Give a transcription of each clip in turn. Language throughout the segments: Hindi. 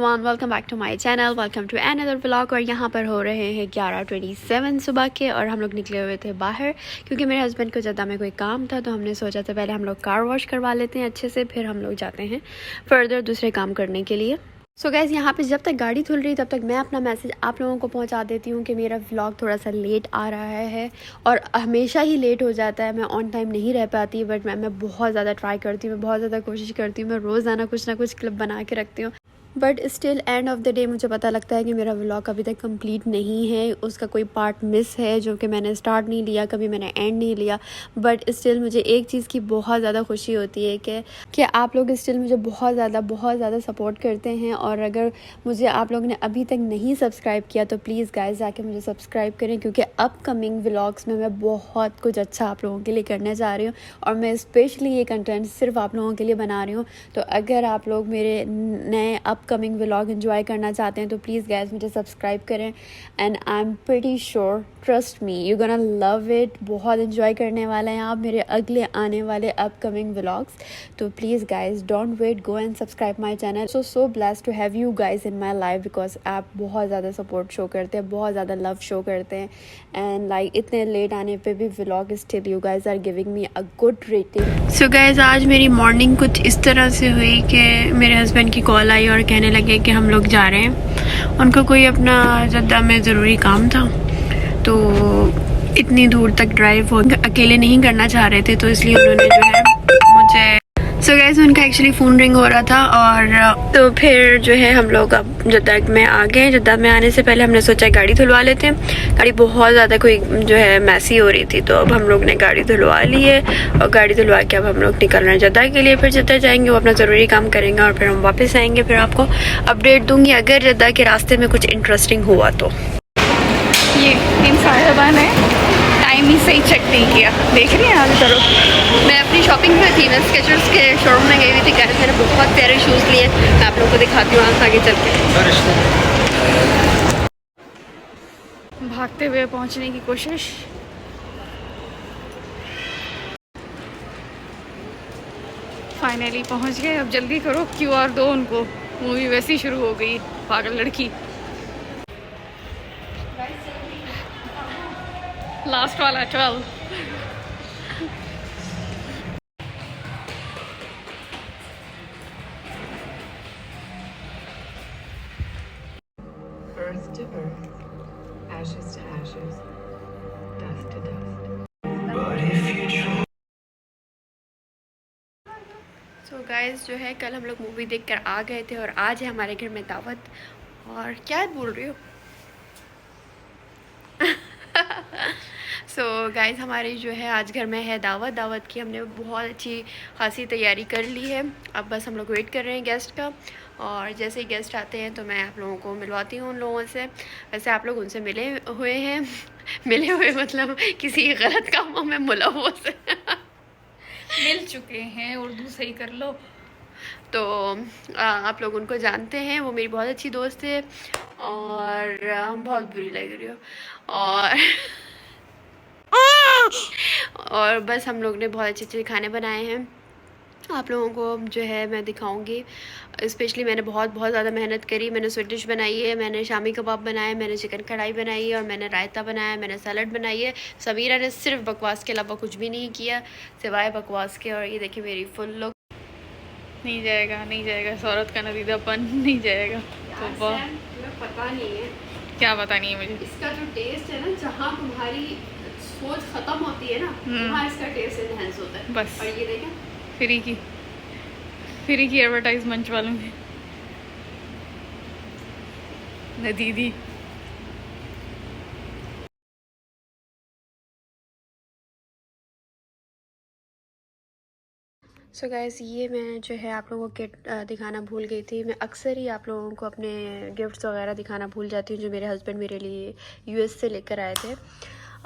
Everyone, welcome back to my channel, welcome to another vlog. और यहाँ पर हो रहे हैं 11:27 सुबह के और हम लोग निकले हुए थे बाहर क्योंकि मेरे हस्बैंड को जद्दा में कोई काम था। तो हमने सोचा था पहले हम लोग कार वॉश करवा लेते हैं अच्छे से, फिर हम लोग जाते हैं फर्दर दूसरे काम करने के लिए। सो गैस, यहाँ पे जब तक गाड़ी धुल रही तब तक मैं अपना मैसेज आप लोगों को पहुँचा देती हूँ कि मेरा व्लॉग थोड़ा सा लेट आ रहा है और हमेशा ही लेट हो जाता है। मैं ऑन टाइम नहीं रह पाती, बट मैं बहुत ज़्यादा ट्राई करती हूँ, मैं बहुत ज़्यादा कोशिश करती हूँ। मैं रोज़ाना कुछ ना कुछ क्लिप बना के रखती हूँ, but still end of the day मुझे पता लगता है कि मेरा व्लॉग अभी तक कंप्लीट नहीं है, उसका कोई पार्ट मिस है जो कि मैंने स्टार्ट नहीं लिया, कभी मैंने एंड नहीं लिया। बट स्टिल मुझे एक चीज़ की बहुत ज़्यादा खुशी होती है कि आप लोग स्टिल मुझे बहुत ज़्यादा सपोर्ट करते हैं। और अगर मुझे आप लोग ने अभी तक नहीं सब्सक्राइब किया तो प्लीज़ गाइस जाके मुझे सब्सक्राइब करें, क्योंकि अपकमिंग व्लॉग्स में मैं बहुत कुछ अच्छा आप लोगों के लिए करने जा रही हूँ और मैं स्पेशली ये कंटेंट सिर्फ आप लोगों के लिए बना रही हूँ। तो अगर आप लोग मेरे नए अपकमिंग व्लॉग एंजॉय करना चाहते हैं तो प्लीज़ गाइस मुझे सब्सक्राइब करें। And I am pretty sure, trust me, you gonna love it. बहुत एंजॉय करने वाले हैं आप मेरे अगले आने वाले अपकमिंग व्लॉग्स। तो please guys don't wait, go and subscribe my channel. So blessed to have you guys in my life, because आप बहुत ज़्यादा सपोर्ट शो करते हैं, बहुत ज़्यादा लव शो करते हैं। एंड लाइक इतने लेट आने पे भी vlog still you guys are giving me a good rating. So guys, आज मेरी मॉर्निंग कुछ इस तरह से हुई कि मेरे हस्बैंड की कॉल आई और कहने लगे कि हम लोग जा रहे हैं। उनको कोई अपना जद्दा में ज़रूरी काम था, तो इतनी दूर तक ड्राइव वो अकेले नहीं करना चाह रहे थे, तो इसलिए उन्होंने जो है मुझे सो गैस उनका एक्चुअली फ़ोन रिंग हो रहा था। और तो फिर जो है हम लोग अब जद्दा में आ गए। जद्दा में आने से पहले हमने सोचा गाड़ी धुलवा लेते हैं। गाड़ी बहुत ज़्यादा कोई जो है मैसी हो रही थी, तो अब हम लोग ने गाड़ी धुलवा ली है और गाड़ी धुलवा के अब हम लोग निकल रहे हैं जद्दा के लिए। फिर जद्दा जाएंगे, वो अपना ज़रूरी काम करेंगे और फिर हम वापस आएंगे। फिर आपको अपडेट दूँगी अगर जद्दा के रास्ते में कुछ इंटरेस्टिंग हुआ तो। ये इन साहिबान है, टाइम ही सही चेक नहीं किया, देख रही हैं आगे करो। मैं अपनी शॉपिंग में थी, मैं स्केचर्स के शोरूम में गई हुई थी। गाइस मैंने बहुत प्यारे शूज़ लिए, मैं आप लोगों को दिखाती हूँ आगे चल के। भागते हुए पहुंचने की कोशिश। फाइनली पहुंच गए। अब जल्दी करो, QR दो उनको, मूवी वैसे ही शुरू हो गई, पागल लड़की। लास्ट वाला 12। Earth to earth, ashes to ashes, dust to dust. But if you try. So guys जो है कल हम लोग मूवी देखकर आ गए थे और आज है हमारे घर में दावत। और क्या बोल रही हो? सो गाइस हमारी जो है आज घर में है दावत की हमने बहुत अच्छी खासी तैयारी कर ली है। अब बस हम लोग वेट कर रहे हैं गेस्ट का, और जैसे ही गेस्ट आते हैं तो मैं आप लोगों को मिलवाती हूँ उन लोगों से। वैसे आप लोग उनसे मिले हुए हैं मिले हुए मतलब किसी गलत कामों में मुलव्वस से मिल चुके हैं, उर्दू सही कर लो। तो आप लोग उनको जानते हैं, वो मेरी बहुत अच्छी दोस्त है और बहुत बुरी लग रही हो। और बस हम लोग ने बहुत अच्छे अच्छे खाने बनाए हैं, आप लोगों को जो है मैं दिखाऊंगी। स्पेशली मैंने बहुत ज़्यादा मेहनत करी। मैंने स्वीट डिश बनाई है, मैंने शामी कबाब बनाए, मैंने चिकन कढ़ाई बनाई है और मैंने रायता बनाया, मैंने सैलड बनाई है। समीरा ने सिर्फ बकवास के अलावा कुछ भी नहीं किया सिवाय बकवास के। और ये देखिए मेरी फुल लुक। नहीं जाएगा इस औरत का नतीजापन, नहीं जाएगा। तो पता नहीं है, क्या पता नहीं है मुझे। इसका जो टेस्ट है ना, जहाँ तुम्हारी सोच ख़त्म होती है ना, वहाँ इसका टेस्ट एनहेंस होता है बस। और ये देखें फ्री की एडवर्टाइज मंच वालों ने न दीदी। सो गाइस ये मैं जो है आप लोगों को दिखाना भूल गई थी। मैं अक्सर ही आप लोगों को अपने गिफ्ट्स वगैरह दिखाना भूल जाती हूँ जो मेरे हस्बैंड मेरे लिए US से लेकर आए थे।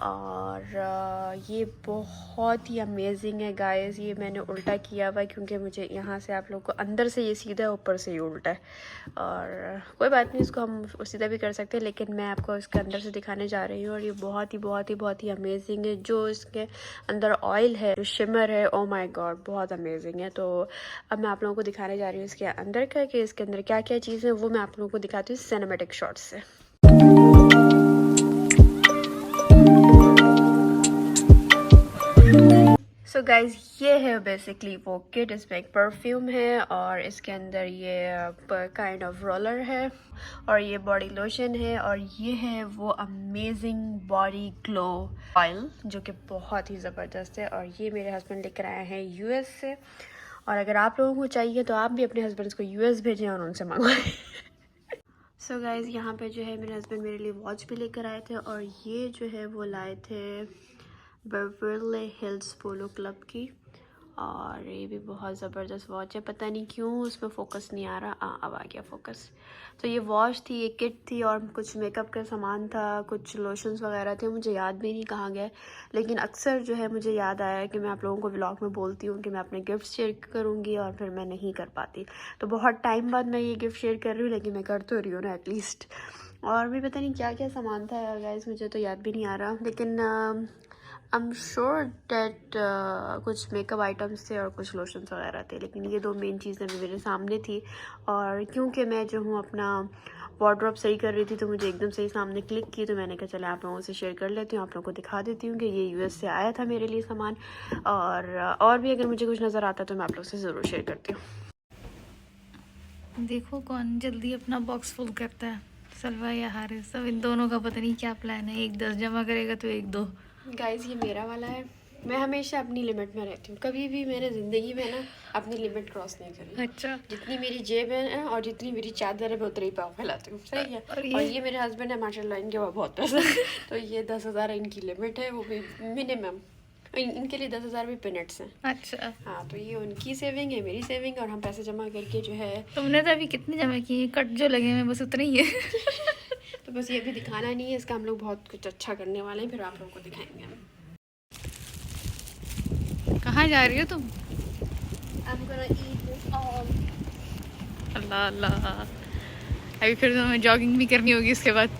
और ये बहुत ही अमेजिंग है गाइस। ये मैंने उल्टा किया हुआ है क्योंकि मुझे यहाँ से आप लोग को अंदर से ये सीधा है, ऊपर से ये उल्टा है। और कोई बात नहीं, इसको हम सीधा भी कर सकते हैं, लेकिन मैं आपको इसके अंदर से दिखाने जा रही हूँ। और ये बहुत ही अमेजिंग है। जो इसके अंदर ऑयल है, जो शिमर है, ओ माय गॉड, बहुत अमेजिंग है। तो अब मैं आप लोगों को दिखाने जा रही हूँ इसके अंदर का, कि इसके अंदर क्या क्या चीज़ें, वो मैं आप लोगों को दिखाती हूँ सिनेमैटिक शॉट्स से। सो गाइज, ये है बेसिकली वो किट। इसमें एक परफ्यूम है और इसके अंदर ये काइंड ऑफ रोलर है और ये बॉडी लोशन है और ये है वो अमेजिंग बॉडी ग्लो ऑयल जो कि बहुत ही ज़बरदस्त है। और ये मेरे हस्बैंड लेकर आए हैं यूएस से। और अगर आप लोगों को चाहिए तो आप भी अपने हस्बैंड्स को यूएस भेजें और उनसे मंगवाएं। सो गाइज, यहाँ पे जो है मेरे हस्बैंड मेरे लिए वॉच भी लेकर आए थे और ये जो है वो लाए थे बेवर्ली हिल्स पोलो क्लब की। और ये भी बहुत ज़बरदस्त वॉच है। पता नहीं क्यों उसमें फ़ोकस नहीं आ रहा। अब आ गया फ़ोकस। तो ये वॉच थी, ये किट थी और कुछ मेकअप का सामान था, कुछ लोशंस वगैरह थे, मुझे याद भी नहीं कहाँ गए। लेकिन अक्सर जो है मुझे याद आया कि मैं आप लोगों को व्लॉग में बोलती हूँ कि मैं अपने गिफ्ट शेयर करूँगी और फिर मैं नहीं कर पाती। तो बहुत टाइम बाद मैं ये गिफ्ट शेयर कर रही हूँ, लेकिन मैं कर तो रही हूँ ना एटलीस्ट। और भी पता नहीं क्या क्या सामान था यार गाइस, मुझे तो याद भी नहीं आ रहा। लेकिन आई एम श्योर डैट कुछ मेकअप आइटम्स थे और कुछ लोशंस वगैरह थे, लेकिन ये दो मेन चीज़ें मेरे सामने थी। और क्योंकि मैं जो हूँ अपना वार्डरोब सही कर रही थी तो मुझे एकदम सही सामने क्लिक की, तो मैंने कहा चला आप लोगों से शेयर कर लेती हूँ, आप लोगों को दिखा देती हूँ कि ये यूएस से आया था मेरे लिए सामान। और भी अगर मुझे कुछ नज़र आता तो मैं आप लोग से ज़रूर शेयर करती हूँ। देखो कौन जल्दी अपना बॉक्स फुल करता है, सलवा या हारिस। सब इन दोनों का पता नहीं क्या प्लान है। एक 10 जमा करेगा तो एक 2। गाइस, ये मेरा वाला है। मैं हमेशा अपनी लिमिट में रहती हूँ, कभी भी मैंने ज़िंदगी में ना अपनी लिमिट क्रॉस नहीं करी। अच्छा। जितनी मेरी जेब है और जितनी मेरी चादर है मैं उतनी पाँव फैलाती हूँ, सही है। और ये मेरे हस्बैंड है माशाल्लाह, इनके पास बहुत पैसा है। तो ये 10,000 इनकी लिमिट है, वो भी मिनिमम। इनके लिए 10,000 भी पिनट्स हैं। अच्छा। हाँ, तो ये उनकी सेविंग है, मेरी सेविंग, और हम पैसे जमा करके जो है। तुमने तो अभी कितने जमा किए? कट जो लगे हैं बस उतने ही है। तो बस ये भी दिखाना नहीं है, इसका हम लोग बहुत कुछ अच्छा करने वाले हैं, फिर आप लोगों को दिखाएंगे हम। कहाँ जा रही हो तुम? I'm gonna eat this all. अल्लाह अल्लाह, अभी फिर तुम्हें जॉगिंग भी करनी होगी इसके बाद।